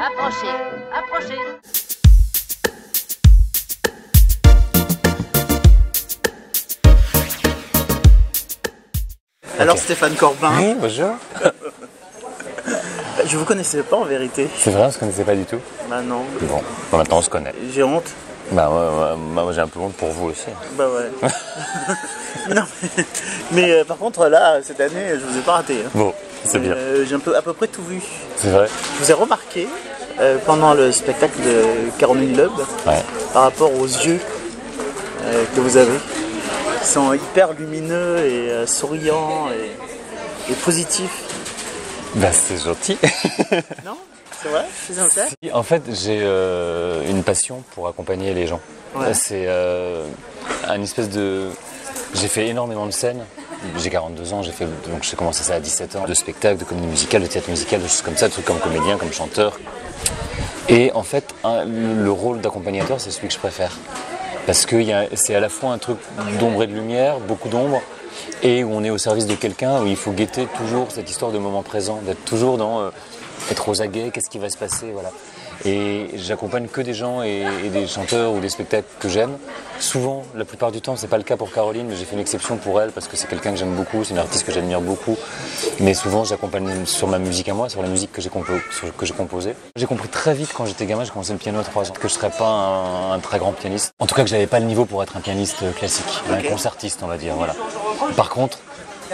Approchez, approchez. Alors Stéphane Corbin. Oui, bonjour. Je vous connaissais pas en vérité. C'est vrai, on se connaissait pas du tout. Bah non. Bon, maintenant on se connaît. J'ai honte. Bah moi j'ai un peu honte pour vous aussi. Bah ouais. Non, mais par contre là, cette année, je vous ai pas raté. Hein. Bon, c'est bien. J'ai à peu près tout vu. C'est vrai. Je vous ai remarqué pendant le spectacle de Caroline Loeb par rapport aux yeux que vous avez. Ils sont hyper lumineux et souriants et positifs. Bah c'est gentil. Non? C'est vrai? C'est sincère? En fait, j'ai une passion pour accompagner les gens. Ouais. C'est un espèce de... J'ai fait énormément de scènes. J'ai 42 ans, donc j'ai commencé ça à 17 ans. De spectacles, de comédie musicale, de théâtre musical, de choses comme ça, de trucs comme comédien, comme chanteur. Et en fait, le rôle d'accompagnateur, c'est celui que je préfère. Parce que c'est à la fois un truc d'ombre et de lumière, beaucoup d'ombre, et où on est au service de quelqu'un, où il faut guetter toujours cette histoire de moment présent, d'être toujours dans être aux aguets, qu'est-ce qui va se passer, voilà. Et j'accompagne que des gens et des chanteurs ou des spectacles que j'aime. Souvent, la plupart du temps, c'est pas le cas pour Caroline, mais j'ai fait une exception pour elle parce que c'est quelqu'un que j'aime beaucoup, c'est une artiste que j'admire beaucoup. Mais souvent, j'accompagne sur ma musique à moi, sur la musique que j'ai composée. J'ai compris très vite quand j'étais gamin, j'ai commencé le piano à 3 ans, que je serais pas un très grand pianiste. En tout cas, que j'avais pas le niveau pour être un pianiste classique, un concertiste, on va dire, voilà. Par contre,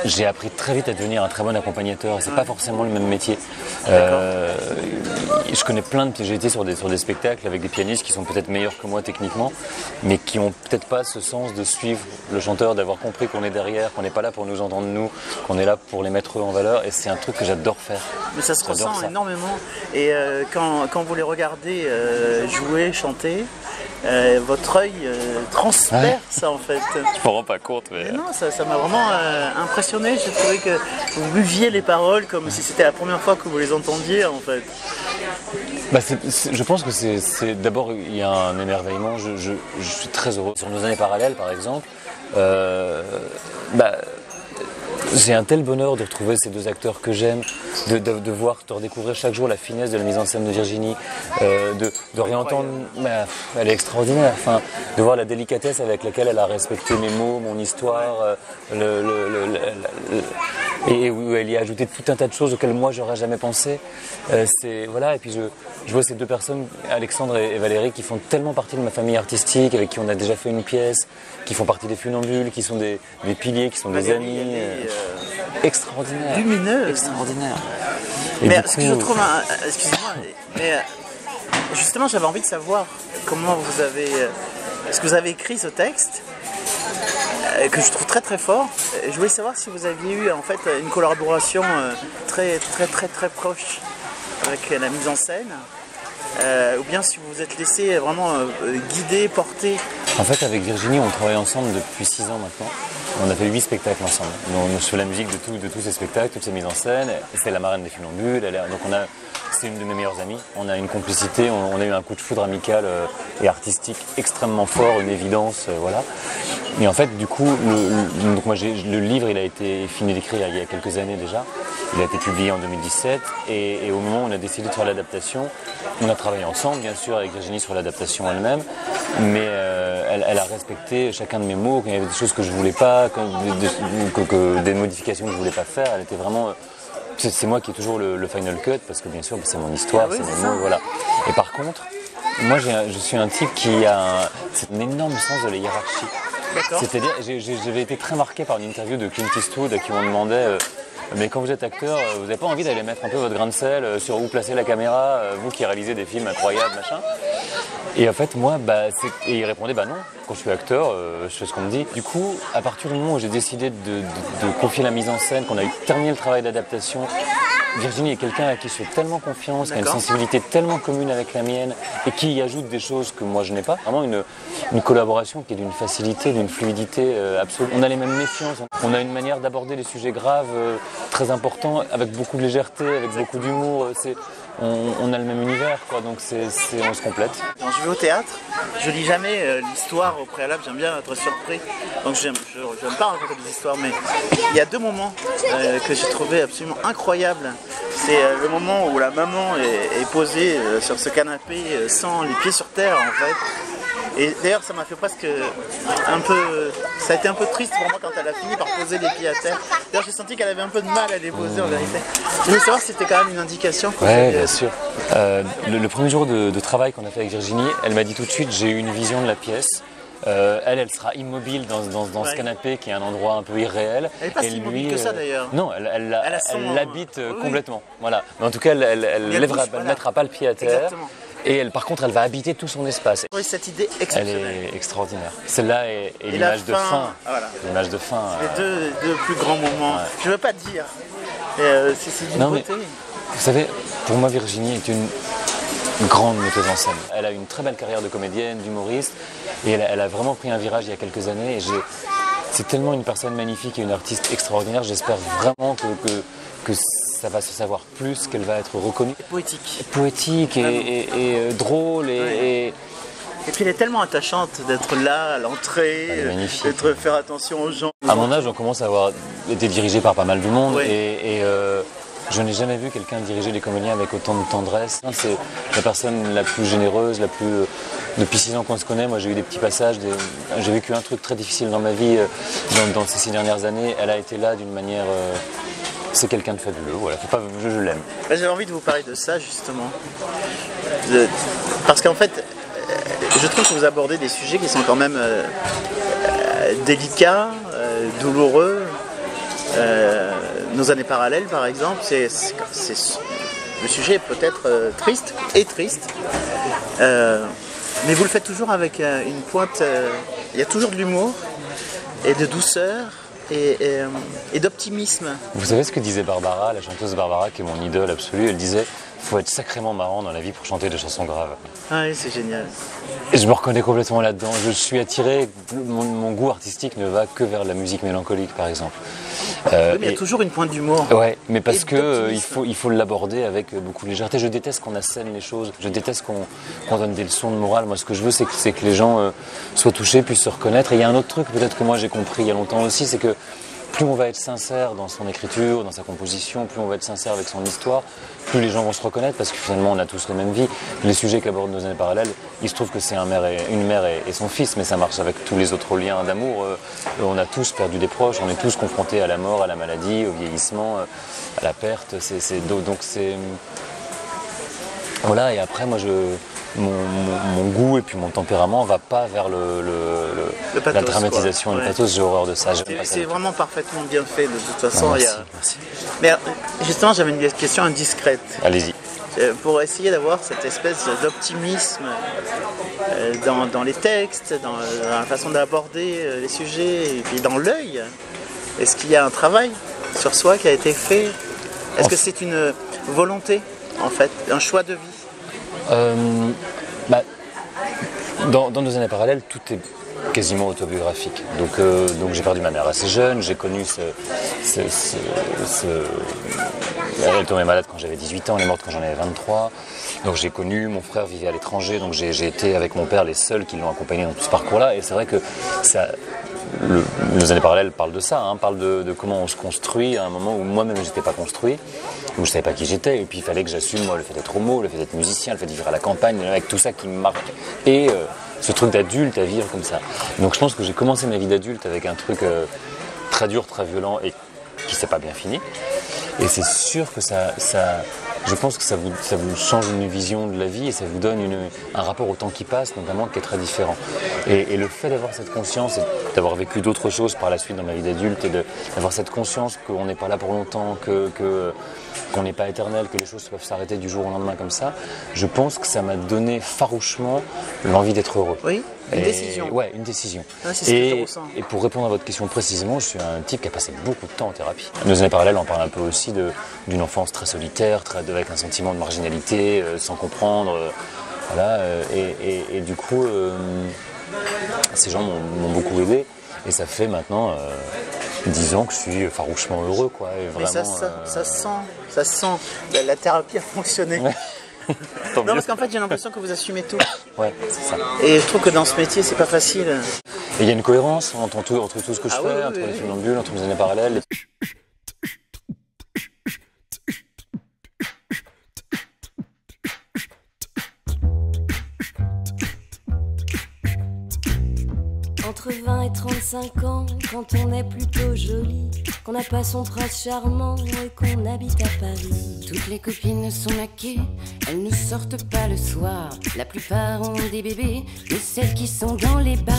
j'ai appris très vite à devenir un très bon accompagnateur. C'est pas forcément le même métier. Je connais j'ai été sur des spectacles avec des pianistes qui sont peut-être meilleurs que moi techniquement, mais qui ont peut-être pas ce sens de suivre le chanteur, d'avoir compris qu'on est derrière, qu'on n'est pas là pour nous entendre nous, qu'on est là pour les mettre eux en valeur. Et c'est un truc que j'adore faire. Mais ça se ressent énormément. Et quand vous les regardez jouer, chanter, votre œil transperce ça en fait. Je m'en rends pas compte, mais non, ça m'a vraiment impressionné. J'ai trouvé que vous buviez les paroles comme si c'était la première fois que vous les entendiez en fait. Bah je pense que c'est d'abord il y a un émerveillement. Je suis très heureux. Sur Nos années parallèles, par exemple, j'ai un tel bonheur de retrouver ces deux acteurs que j'aime, de voir, de redécouvrir chaque jour la finesse de la mise en scène de Virginie, de réentendre, elle est extraordinaire, enfin, de voir la délicatesse avec laquelle elle a respecté mes mots, mon histoire, et où elle y a ajouté tout un tas de choses auxquelles moi j'aurais jamais pensé. Voilà, et puis je vois ces deux personnes, Alexandre et Valérie, qui font tellement partie de ma famille artistique, avec qui on a déjà fait une pièce, qui font partie des Funambules, qui sont des piliers, qui sont des amis. Extraordinaire. Lumineux. Extraordinaire. Mais ce que je trouve, excusez-moi, mais justement j'avais envie de savoir comment est-ce que vous avez écrit ce texte que je trouve très très fort. Je voulais savoir si vous aviez eu en fait une collaboration très proche avec la mise en scène. Ou bien si vous vous êtes laissé vraiment guider, porter. En fait, avec Virginie, on travaille ensemble depuis 6 ans maintenant. On a fait 8 spectacles ensemble. On fait la musique de tous ces spectacles, toutes ces mises en scène. C'est la marraine des Funambules. Donc c'est une de mes meilleures amies. On a une complicité, on a eu un coup de foudre amical et artistique extrêmement fort, une évidence, voilà. Et en fait, du coup, le livre, il a été fini d'écrire il y a quelques années déjà. Il a été publié en 2017 et au moment où on a décidé de faire l'adaptation, on a travaillé ensemble, bien sûr, avec Virginie sur l'adaptation elle-même, mais elle a respecté chacun de mes mots. Quand il y avait des choses que je voulais pas, des modifications que je voulais pas faire, elle était vraiment... C'est moi qui ai toujours le final cut, parce que bien sûr, c'est mon histoire, c'est mes mots, voilà. Et par contre, moi, je suis un type qui a un énorme sens de la hiérarchie. C'est-à-dire, j'avais été très marqué par une interview de Clint Eastwood à qui on demandait mais quand vous êtes acteur, vous n'avez pas envie d'aller mettre un peu votre grain de sel sur où placer la caméra, vous qui réalisez des films incroyables, machin. Et en fait, moi, et il répondait, non, quand je suis acteur, je fais ce qu'on me dit. Du coup, à partir du moment où j'ai décidé de confier la mise en scène, qu'on a terminé le travail d'adaptation, Virginie est quelqu'un à qui je fais tellement confiance, qui a une sensibilité tellement commune avec la mienne et qui y ajoute des choses que moi je n'ai pas. Vraiment une collaboration qui est d'une facilité, d'une fluidité absolue. On a les mêmes méfiances, on a une manière d'aborder les sujets graves, très importants, avec beaucoup de légèreté, avec beaucoup d'humour. On a le même univers, quoi, donc on se complète. Quand je vais au théâtre, je lis jamais l'histoire au préalable, j'aime bien être surpris. Donc je n'aime pas raconter des histoires, mais il y a 2 moments que j'ai trouvé absolument incroyables. c'est le moment où la maman est posée sur ce canapé sans les pieds sur terre en fait. Et d'ailleurs ça m'a fait presque un peu... Ça a été un peu triste pour moi quand elle a fini par poser les pieds à terre. D'ailleurs j'ai senti qu'elle avait un peu de mal à les poser en vérité. Je voulais savoir si c'était quand même une indication. Ouais, bien sûr. Le premier jour de travail qu'on a fait avec Virginie, elle m'a dit tout de suite, j'ai eu une vision de la pièce. Elle sera immobile dans ce canapé qui est un endroit un peu irréel. Elle n'est pas si immobile que ça d'ailleurs. Non, elle l'habite complètement. Voilà. Mais en tout cas, elle ne mettra pas le pied à terre. Exactement. Et par contre, elle va habiter tout son espace. Oui, cette idée exceptionnelle. Elle est extraordinaire. Celle-là est l'image de fin. Voilà. L'image de fin. Les deux plus grands moments. Ouais. Je ne veux pas dire. C'est d'une beauté. Vous savez, pour moi, Virginie est une grande metteuse en scène. Elle a une très belle carrière de comédienne, d'humoriste. Et elle a vraiment pris un virage il y a quelques années. Et c'est tellement une personne magnifique et une artiste extraordinaire. J'espère vraiment que ça va se savoir plus, qu'elle va être reconnue. Et poétique. Poétique et drôle. Et puis elle est tellement attachante d'être là à l'entrée, d'être faire attention aux gens. À mon âge, on commence à avoir été dirigé par pas mal de monde. Oui. Je n'ai jamais vu quelqu'un diriger les comédiens avec autant de tendresse. C'est la personne la plus généreuse, depuis 6 ans qu'on se connaît. Moi, j'ai eu des petits passages. J'ai vécu un truc très difficile dans ma vie dans ces 6 dernières années. Elle a été là d'une manière... c'est quelqu'un de fabuleux. Voilà, je l'aime. J'avais envie de vous parler de ça, justement. Parce qu'en fait, je trouve que vous abordez des sujets qui sont quand même délicats, douloureux. Nos années parallèles, par exemple, le sujet est peut-être triste, mais vous le faites toujours avec une pointe. Il y a toujours de l'humour et de douceur et d'optimisme. Vous savez ce que disait Barbara, la chanteuse Barbara, qui est mon idole absolue? Elle disait: faut être sacrément marrant dans la vie pour chanter des chansons graves. Ah oui, c'est génial. Et je me reconnais complètement là-dedans. Je suis attiré, mon goût artistique ne va que vers la musique mélancolique, par exemple. Oui, mais il y a toujours une pointe d'humour. Ouais, mais parce que il faut l'aborder avec beaucoup de légèreté. Je déteste qu'on assène les choses. Je déteste qu'on donne des leçons de morale. Moi, ce que je veux, c'est que les gens soient touchés, puissent se reconnaître. Et il y a un autre truc, peut-être que moi j'ai compris il y a longtemps aussi, c'est que plus on va être sincère dans son écriture, dans sa composition, plus on va être sincère avec son histoire, plus les gens vont se reconnaître, parce que finalement on a tous la même vie. Les sujets qu'abordent Nos années parallèles, il se trouve que c'est une mère et son fils, mais ça marche avec tous les autres liens d'amour. On a tous perdu des proches, on est tous confrontés à la mort, à la maladie, au vieillissement, à la perte. Donc c'est... Voilà, et après moi mon goût et puis mon tempérament va pas vers pathos, la dramatisation et le pathos. J'ai horreur de ça. C'est vraiment parfaitement bien fait de toute façon. Merci. Mais justement, j'avais une question indiscrète. Allez-y. Pour essayer d'avoir cette espèce d'optimisme dans les textes, dans la façon d'aborder les sujets et puis dans l'œil, est-ce qu'il y a un travail sur soi qui a été fait? Est-ce que c'est une volonté, en fait, un choix de vie? Dans Nos années parallèles, tout est quasiment autobiographique. Donc j'ai perdu ma mère assez jeune, j'ai connu elle est tombée malade quand j'avais 18 ans, elle est morte quand j'en avais 23. Donc j'ai connu, mon frère vivait à l'étranger, donc j'ai été avec mon père les seuls qui l'ont accompagné dans tout ce parcours-là. Et c'est vrai que Nos années parallèles parle de ça, parle de comment on se construit à un moment où moi-même j'étais pas construit, où je savais pas qui j'étais, et puis il fallait que j'assume moi le fait d'être homo, le fait d'être musicien, le fait de vivre à la campagne, avec tout ça qui me marque. Et ce truc d'adulte à vivre comme ça. Donc je pense que j'ai commencé ma vie d'adulte avec un truc très dur, très violent et qui s'est pas bien fini. Et c'est sûr que je pense que ça vous change une vision de la vie et ça vous donne un rapport au temps qui passe, notamment, qui est très différent. Et le fait d'avoir cette conscience et d'avoir vécu d'autres choses par la suite dans ma vie d'adulte et d'avoir cette conscience qu'on n'est pas là pour longtemps, qu'on n'est pas éternel, que les choses peuvent s'arrêter du jour au lendemain comme ça, je pense que ça m'a donné farouchement l'envie d'être heureux. Oui, une décision. Ouais, une décision. Ah, c'est ce que je ressens. Et pour répondre à votre question précisément, je suis un type qui a passé beaucoup de temps en thérapie. Nos années parallèles, on parle un peu aussi d'une enfance très solitaire, avec un sentiment de marginalité, sans comprendre. Voilà, et du coup, ces gens m'ont beaucoup aidé. Et ça fait maintenant 10 ans que je suis farouchement heureux, quoi. Et vraiment, mais ça sent. La thérapie a fonctionné. Non, parce qu'en fait, j'ai l'impression que vous assumez tout. Ouais, c'est ça. Et je trouve que dans ce métier, c'est pas facile. Et il y a une cohérence entre tout ce que je fais, entre les funambules, entre mes années parallèles. Entre 20 et 35 ans, quand on est plutôt jolie, qu'on n'a pas son prince charmant et qu'on habite à Paris. Toutes les copines sont laquées, elles ne sortent pas le soir. La plupart ont des bébés, mais celles qui sont dans les bars,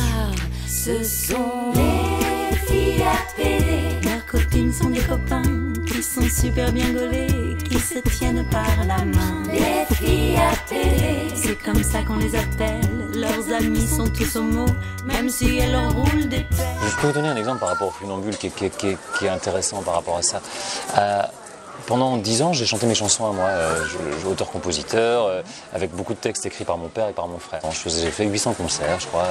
ce sont Les filles à pédé. Leurs copines sont des copains qui sont super bien gaulés, qui se tiennent par la main. Les filles à pédé. C'est comme ça qu'on les appelle. Leurs amis sont tous homo, même si elles leur roulent des pelles. Je peux vous donner un exemple par rapport au funambule qui est intéressant par rapport à ça. Pendant 10 ans, j'ai chanté mes chansons à moi, auteur-compositeur, avec beaucoup de textes écrits par mon père et par mon frère. J'ai fait 800 concerts, je crois,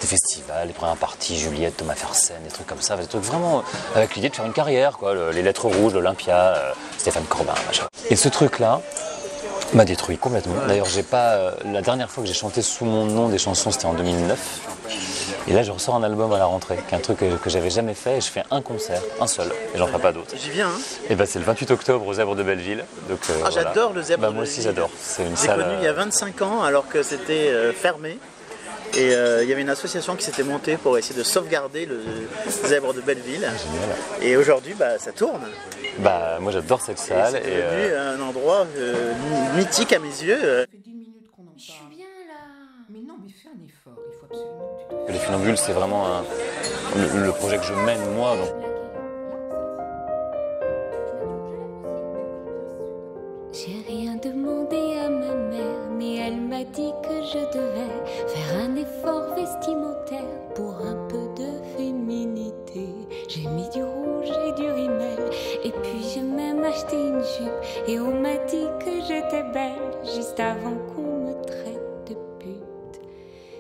des festivals, les premières parties, Juliette, Thomas Fersen, des trucs comme ça, des trucs vraiment avec l'idée de faire une carrière, quoi, les Lettres Rouges, l'Olympia, Stéphane Corbin, machin. Et ce truc-là m'a détruit complètement. D'ailleurs, la dernière fois que j'ai chanté sous mon nom des chansons, c'était en 2009. Et là, je ressors un album à la rentrée, qui est un truc que j'avais jamais fait, et je fais un concert, un seul, et j'en ferai pas d'autre. J'y viens, hein. Et ben c'est le 28 octobre au Zèbre de Belleville. Donc, voilà. J'adore le Zèbre de moi aussi, j'adore. C'est une J'ai salle. connu il y a 25 ans, alors que c'était fermé. Et il y avait une association qui s'était montée pour essayer de sauvegarder le Zèbre de Belleville. Génial. Et aujourd'hui, ça tourne. Moi, j'adore cette salle. Et c'est devenu un endroit mythique à mes yeux. Ça fait 10 minutes qu'on en parle. Je suis bien là. Mais non, mais fais un effort, il faut absolument que tu te... Les Funambules, c'est vraiment le projet que je mène moi. Donc. J'ai rien demandé à ma mère, mais elle m'a dit que je devais faire un effort vestimentaire pour un peu de féminité. J'ai mis du rouge et du rimel, et puis j'ai même acheté une jupe, et on m'a dit que j'étais belle juste avant qu'on me traite de pute.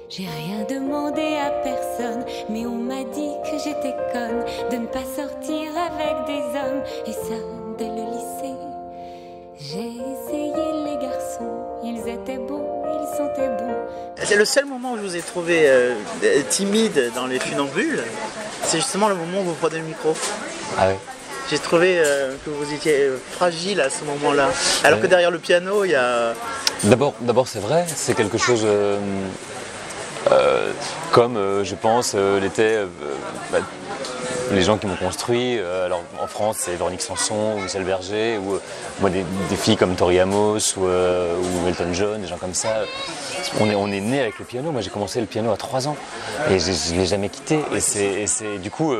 J'ai rien demandé à personne, mais on m'a dit que j'étais conne de ne pas sortir avec des hommes, et ça dès le lycée. J'ai essayé les garçons, ils étaient beaux, ils sentaient bon. C'est le seul moment où je vous ai trouvé timide dans les Funambules, c'est justement le moment où vous prenez le micro. Ah ouais. J'ai trouvé que vous étiez fragile à ce moment-là, alors que derrière le piano, il y a... D'abord, c'est vrai, c'est quelque chose comme, je pense, l'était les gens qui m'ont construit. Alors en France, c'est Véronique Sanson ou Michel Berger, ou moi des filles comme Tori Amos ou Elton John, des gens comme ça. On est né avec le piano. Moi, j'ai commencé le piano à 3 ans et je ne l'ai jamais quitté. Et c'est du coup.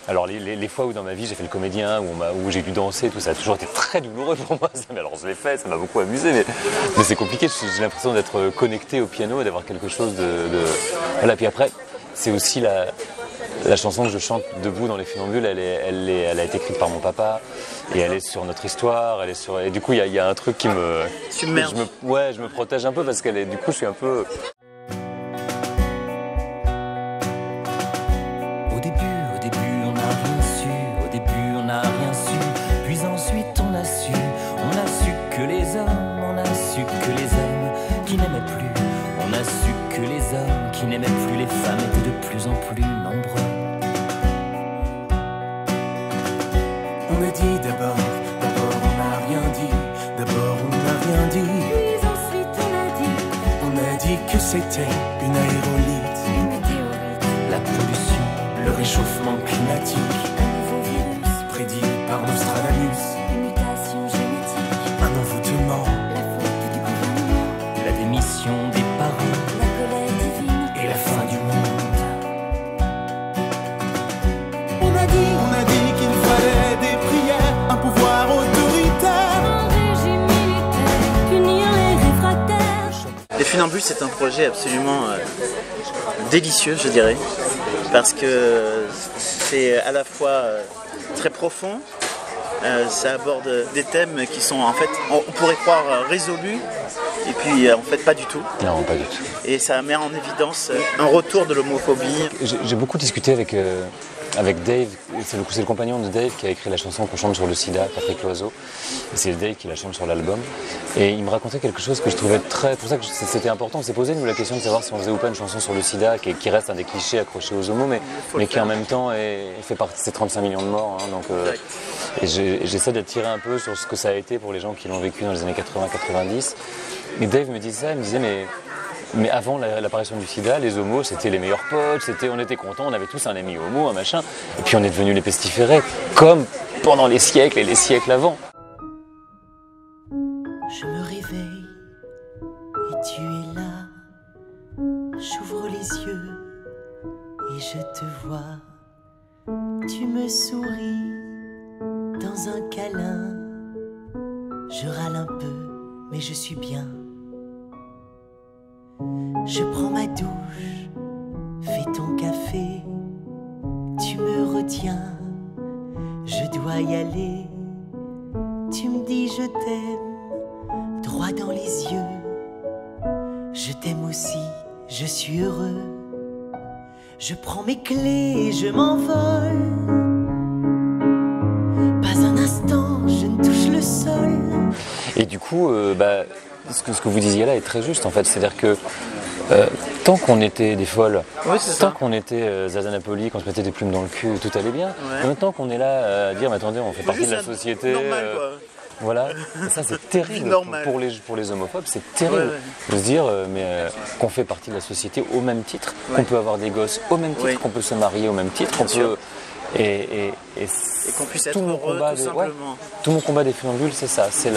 Alors les fois où dans ma vie j'ai fait le comédien, où j'ai dû danser, tout ça a toujours été très douloureux pour moi. Mais alors je l'ai fait, ça m'a beaucoup amusé, mais c'est compliqué. J'ai l'impression d'être connecté au piano et d'avoir quelque chose de... Voilà, puis après, c'est aussi la chanson que je chante debout dans les Funambules, elle a été écrite par mon papa et elle est sur notre histoire, et du coup il y a un truc qui me... Submerge. Je me protège un peu parce du coup je suis un peu... Au début on n'a rien su, au début on n'a rien su, puis ensuite on a su que les hommes, on a su que les hommes qui n'aimaient plus, on a su que les hommes qui n'aimaient plus les femmes étaient de plus en plus nombreux. On a dit d'abord on n'a rien dit, d'abord on n'a rien dit, Puis ensuite on a dit que c'était une aérolite, une météorite, la pollution, le réchauffement climatique, un nouveau virus, prédit par Nostradamus, une mutation génétique, un envoûtement, la faute du gouvernement, la démission des parents la colère divine. et la fin du monde. On a dit qu'il fallait des prières, un pouvoir autoritaire. Un régime militaire, punir les réfractaires. Les Funambules, c'est un projet absolument délicieux, je dirais, parce que c'est à la fois très profond, ça aborde des thèmes qui sont en fait, on pourrait croire résolus, et puis en fait pas du tout. Non, pas du tout. Et ça met en évidence un retour de l'homophobie. J'ai beaucoup discuté avec Dave, c'est le compagnon de Dave qui a écrit la chanson qu'on chante sur le sida, Patrick Loiseau. Et c'est Dave qui la chante sur l'album. Et il me racontait quelque chose que je trouvais très... Pour ça que c'était important. On s'est posé nous la question de savoir si on faisait ou pas une chanson sur le sida, qui reste un des clichés accrochés aux homos, mais qui en même temps fait partie de ces 35 millions de morts. Hein, donc, et j'essaie d'attirer un peu sur ce que ça a été pour les gens qui l'ont vécu dans les années 80-90. Et Dave me disait ça, il me disait mais mais avant l'apparition du sida, les homos, c'était les meilleurs potes, on était contents, on avait tous un ami homo, un machin. Et puis on est devenus les pestiférés, comme pendant les siècles et les siècles avant. Je me réveille et tu es là. J'ouvre les yeux et je te vois. Tu me souris dans un câlin. Je râle un peu, mais je suis bien. Je prends ma douche, fais ton café. Tu me retiens, je dois y aller. Tu me dis je t'aime, droit dans les yeux. Je t'aime aussi, je suis heureux. Je prends mes clés et je m'envole. Pas un instant, je ne touche le sol. Et du coup, ce que vous disiez là est très juste en fait. C'est-à-dire que tant qu'on était des folles, oui, tant qu'on était Zaza Napoli, qu'on se mettait des plumes dans le cul, tout allait bien. Ouais. Maintenant qu'on est là à dire, mais attendez, on fait partie de la société. Normal, quoi. Voilà, et ça c'est terrible pour les homophobes, c'est terrible de se dire qu'on fait partie de la société au même titre, qu'on peut avoir des gosses au même titre, qu'on peut se marier au même titre, qu'on peut... Et qu'on puisse être heureux, tout simplement. Tout mon combat des funambules, c'est ça, c'est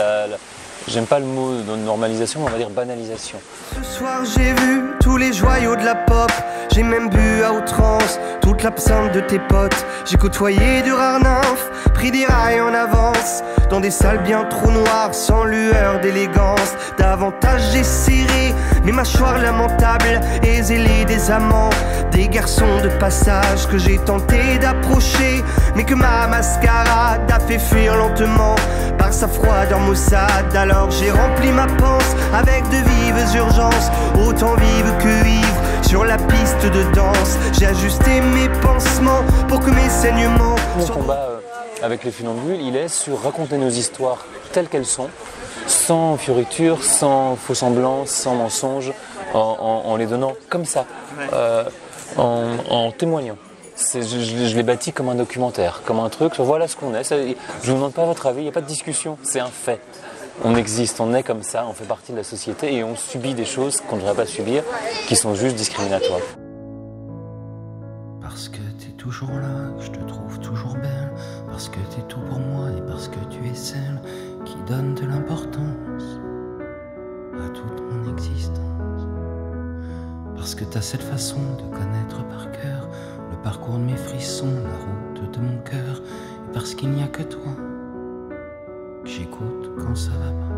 j'aime pas le mot de normalisation, mais on va dire banalisation. Ce soir j'ai vu tous les joyaux de la pop. J'ai même bu à outrance toute l'absinthe de tes potes. J'ai côtoyé du rare nymphe, pris des rails en avance, dans des salles bien trop noires, sans lueur d'élégance. Davantage j'ai serré mes mâchoires lamentables et zélé des amants, des garçons de passage que j'ai tenté d'approcher, mais que ma mascarade a fait fuir lentement par sa froideur maussade. Alors j'ai rempli ma panse avec de vives urgences, autant vives que ivres sur la piste de danse. J'ai ajusté mes pansements pour que mes saignements... Mon combat avec les funambules, il est sur raconter nos histoires telles qu'elles sont, sans fioritures, sans faux semblants, sans mensonges, en les donnant comme ça, en témoignant. Je l'ai bâti comme un documentaire, comme un truc, voilà ce qu'on est. Je ne vous demande pas votre avis, il n'y a pas de discussion, c'est un fait. On existe, on est comme ça, on fait partie de la société et on subit des choses qu'on ne devrait pas subir, qui sont juste discriminatoires. Parce que t'es toujours là, je te trouve toujours belle, parce que t'es tout pour moi et parce que tu es celle qui donne de l'importance à toute mon existence. Parce que t'as cette façon de connaître par cœur le parcours de mes frissons, la route de mon cœur, et parce qu'il n'y a que toi que j'écoute quand ça va pas.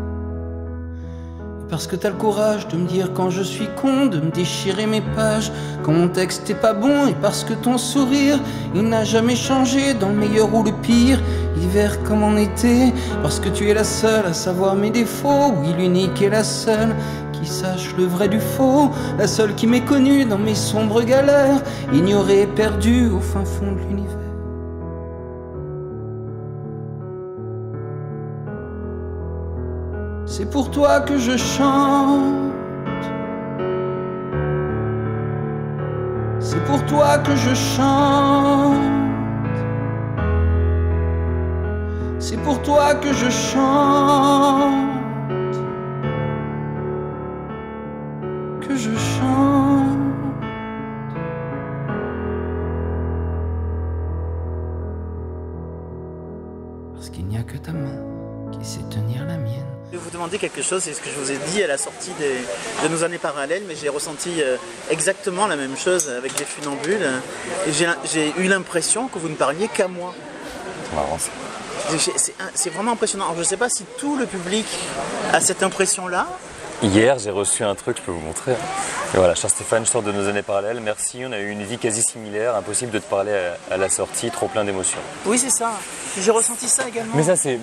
Et parce que t'as le courage de me dire quand je suis con, de me déchirer mes pages quand mon texte est pas bon, et parce que ton sourire, il n'a jamais changé dans le meilleur ou le pire, hiver comme en été, parce que tu es la seule à savoir mes défauts, oui l'unique et la seule qui sache le vrai du faux, la seule qui m'ait connu dans mes sombres galères, ignorée et perdue au fin fond de l'univers. C'est pour toi que je chante, c'est pour toi que je chante, c'est pour toi que je chante, que je chante. Parce qu'il n'y a que ta main qui sait tenir la mienne. Je vais vous demander quelque chose, c'est ce que je vous ai dit à la sortie de nos années parallèles, mais j'ai ressenti exactement la même chose avec les funambules. Et j'ai eu l'impression que vous ne parliez qu'à moi. C'est vraiment impressionnant. Alors, je ne sais pas si tout le public a cette impression-là. Hier, j'ai reçu un truc, je peux vous montrer. Et voilà, cher Stéphane, je sors de nos années parallèles. Merci, on a eu une vie quasi similaire. Impossible de te parler à la sortie, trop plein d'émotions. Oui, c'est ça. J'ai ressenti ça également. Mais ça, c'est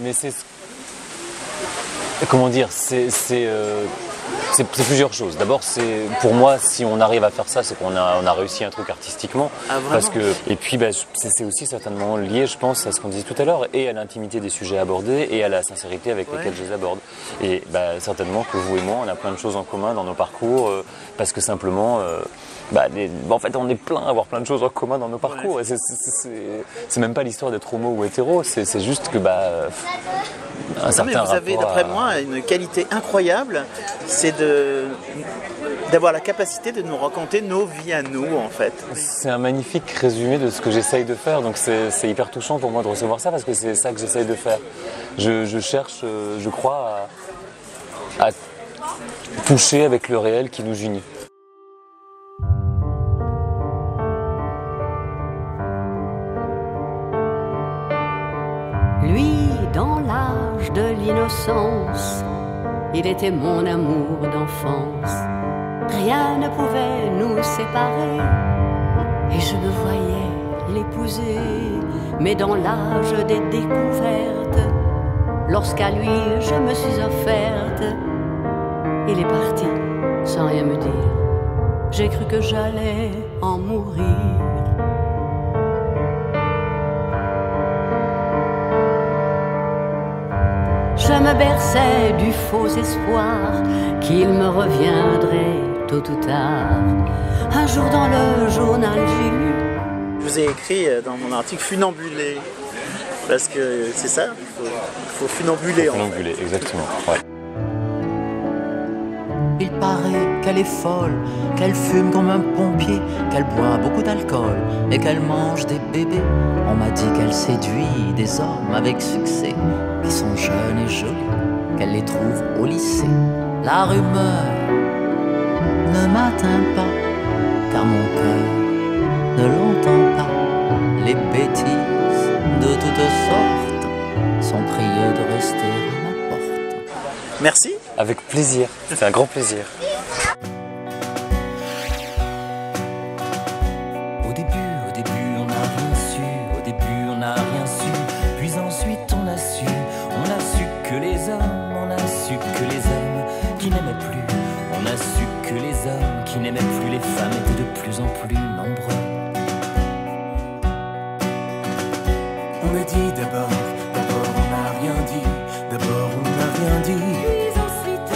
comment dire, c'est plusieurs choses. D'abord, pour moi, si on arrive à faire ça, c'est qu'on a réussi un truc artistiquement. Ah, parce que, et puis, c'est aussi certainement lié, je pense, à ce qu'on disait tout à l'heure, et à l'intimité des sujets abordés, et à la sincérité avec lesquels je les aborde. Et certainement que vous et moi, on a plein de choses en commun dans nos parcours, parce que simplement... en fait, on est plein à avoir plein de choses en commun dans nos parcours. Et c'est même pas l'histoire d'être homo ou hétéro, c'est juste que un certain mais vous avez, rapport d'après moi, une qualité incroyable, c'est d'avoir la capacité de nous raconter nos vies à nous, en fait. C'est un magnifique résumé de ce que j'essaye de faire, donc c'est hyper touchant pour moi de recevoir ça, parce que c'est ça que j'essaye de faire. Je cherche, je crois, à toucher avec le réel qui nous unit. Lui, dans l'âge de l'innocence, il était mon amour d'enfance. Rien ne pouvait nous séparer, et je me voyais l'épouser. Mais dans l'âge des découvertes, lorsqu'à lui je me suis offerte, il est parti sans rien me dire. J'ai cru que j'allais en mourir. Je me berçais du faux espoir qu'il me reviendrait tôt ou tard. Un jour dans le journal j'ai lu. Je vous ai écrit dans mon article funambulé, parce que c'est ça, il faut funambuler. Funambuler, exactement. Ouais. Il paraît qu'elle est folle, qu'elle fume comme un pompier, qu'elle boit beaucoup d'alcool et qu'elle mange des bébés. On m'a dit qu'elle séduit des hommes avec succès, qui sont jeunes et jolis, qu'elle les trouve au lycée. La rumeur ne m'atteint pas, car mon cœur ne l'entend pas. Les bêtises de toutes sortes sont priées de rester à ma porte. Merci. Avec plaisir, c'est un grand plaisir. Au début, on n'a rien su. Au début, on n'a rien su. Puis ensuite, on a su que les hommes, on a su que les hommes qui n'aimaient plus. On a su que les hommes qui n'aimaient plus les femmes étaient de plus en plus nombreux. On a dit d'abord on n'a rien dit. D'abord on n'a rien dit. Puis ensuite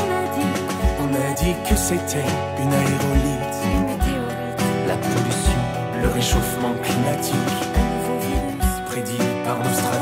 On a dit que c'était une aérolite, une météorite, la pollution, le réchauffement climatique, un nouveau virus prédit par Nostradamus.